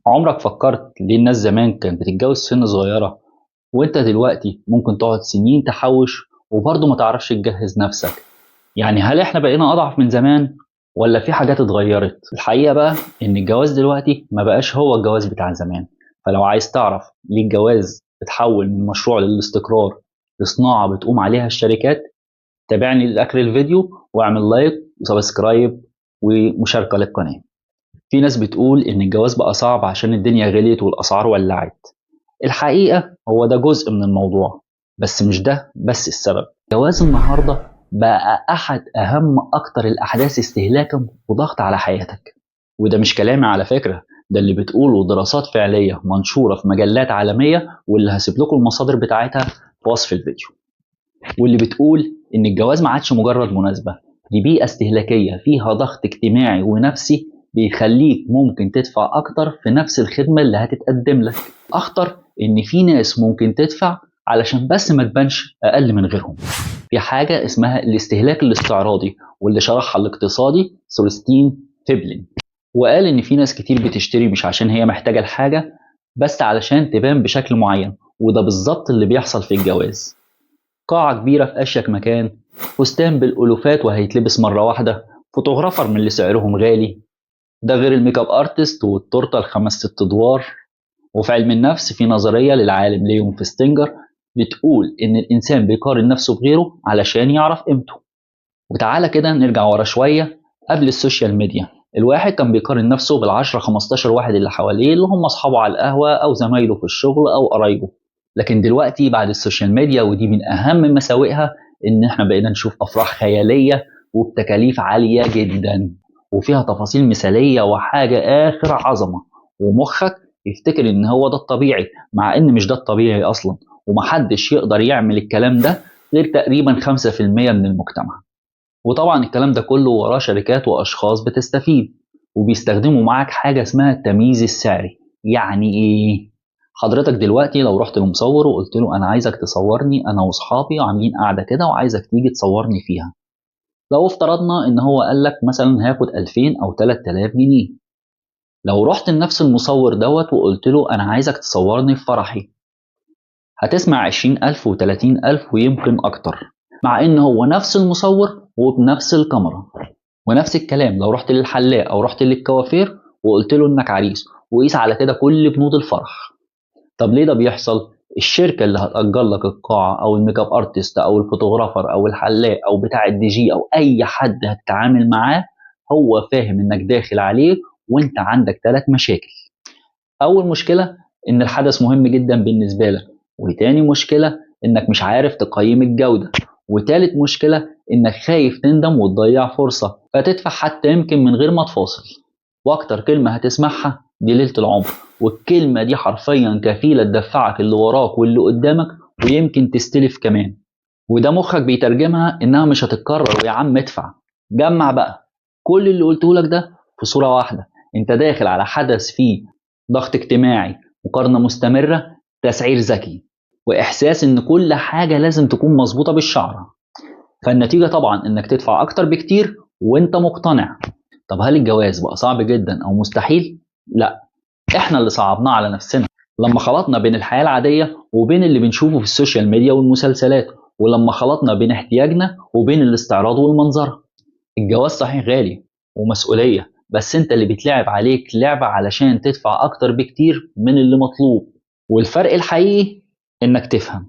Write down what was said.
عمرك فكرت ليه الناس زمان كانت بتتجوز سن صغيرة، وانت دلوقتي ممكن تقعد سنين تحوش وبرضه ما تعرفش تجهز نفسك؟ يعني هل احنا بقينا اضعف من زمان ولا في حاجات اتغيرت؟ الحقيقة بقى ان الجواز دلوقتي ما بقاش هو الجواز بتاع زمان. فلو عايز تعرف ليه الجواز اتحول من مشروع للاستقرار لصناعة بتقوم عليها الشركات، تابعني لآخر الفيديو واعمل لايك وسبسكرايب ومشاركة للقناة. في ناس بتقول إن الجواز بقى صعب عشان الدنيا غليت والأسعار ولعت. الحقيقة هو ده جزء من الموضوع، بس مش ده بس السبب. جواز النهاردة بقى أحد أهم أكتر الأحداث استهلاكا وضغط على حياتك. وده مش كلامي على فكرة، ده اللي بتقوله دراسات فعلية منشورة في مجلات عالمية، واللي هسيب لكم المصادر بتاعتها في وصف الفيديو. واللي بتقول إن الجواز ما عادش مجرد مناسبة، دي بيئة استهلاكية فيها ضغط اجتماعي ونفسي بيخليك ممكن تدفع أكتر في نفس الخدمة اللي هتتقدم لك. أخطر إن في ناس ممكن تدفع علشان بس ما تبانش أقل من غيرهم. في حاجة اسمها الاستهلاك الاستعراضي، واللي شرحها الاقتصادي سولستين فيبلين، وقال إن في ناس كتير بتشتري مش عشان هي محتاجة الحاجة، بس علشان تبان بشكل معين. وده بالظبط اللي بيحصل في الجواز. قاعة كبيرة في أشيك مكان، فستان بالألوفات وهيتلبس مرة واحدة، فوتوغرافر من اللي سعرهم غالي، ده غير الميك اب ارتست والتورته الخمس ست ادوار. وفي علم النفس في نظرية للعالم ليون فيستنجر بتقول إن الإنسان بيقارن نفسه بغيره علشان يعرف قيمته. وتعالى كده نرجع ورا شوية. قبل السوشيال ميديا الواحد كان بيقارن نفسه بالعشرة 15 واحد اللي حواليه، اللي هم أصحابه على القهوة أو زمايله في الشغل أو قرايبه. لكن دلوقتي بعد السوشيال ميديا، ودي من أهم مساوئها، إن إحنا بقينا نشوف أفراح خيالية وبتكاليف عالية جدا، وفيها تفاصيل مثالية وحاجة آخر عظمة، ومخك يفتكر إن هو ده الطبيعي، مع إن مش ده الطبيعي أصلا. ومحدش يقدر يعمل الكلام ده غير تقريبا 5% من المجتمع. وطبعا الكلام ده كله وراه شركات واشخاص بتستفيد، وبيستخدموا معاك حاجه اسمها التمييز السعري. يعني ايه؟ حضرتك دلوقتي لو رحت لمصور وقلت له انا عايزك تصورني انا واصحابي وعاملين قاعده كده وعايزك تيجي تصورني فيها، لو افترضنا ان هو قال لك مثلا هاخد 2000 او 3000 جنيه، لو رحت لنفس المصور دوت وقلت له انا عايزك تصورني في فرحي، هتسمع 20,000 و30,000 ويمكن أكتر، مع إن هو نفس المصور وبنفس الكاميرا. ونفس الكلام لو رحت للحلاق أو رحت للكوافير وقلت له إنك عريس، وقيس على كده كل بنود الفرح. طب ليه ده بيحصل؟ الشركة اللي هتأجر لك القاعة أو الميك اب ارتست أو الفوتوغرافر أو الحلاق أو بتاع الدي جي أو أي حد هتتعامل معاه، هو فاهم إنك داخل عليه وإنت عندك 3 مشاكل. أول مشكلة إن الحدث مهم جدا بالنسبة لك، وتاني مشكلة إنك مش عارف تقيم الجودة، وتالت مشكلة إنك خايف تندم وتضيع فرصة فتدفع حتى يمكن من غير ما تفاصل. وأكتر كلمة هتسمعها دي ليلة العمر، والكلمة دي حرفيا كفيلة تدفعك اللي وراك واللي قدامك، ويمكن تستلف كمان. وده مخك بيترجمها إنها مش هتتكرر، ويا عم ادفع. جمع بقى كل اللي قلته لك ده في صورة واحدة. انت داخل على حدث فيه ضغط اجتماعي، مقارنة مستمرة، تسعير ذكي، وإحساس إن كل حاجة لازم تكون مظبوطة بالشعرة. فالنتيجة طبعا إنك تدفع أكتر بكتير وإنت مقتنع. طب هل الجواز بقى صعب جدا أو مستحيل؟ لا، إحنا اللي صعبناه على نفسنا لما خلطنا بين الحياة العادية وبين اللي بنشوفه في السوشيال ميديا والمسلسلات، ولما خلطنا بين احتياجنا وبين الاستعراض والمنظرة. الجواز صحيح غالي ومسؤولية، بس انت اللي بيتلعب عليك لعبة علشان تدفع اكتر بكتير من اللي مطلوب. والفرق الحقيقي انك تفهم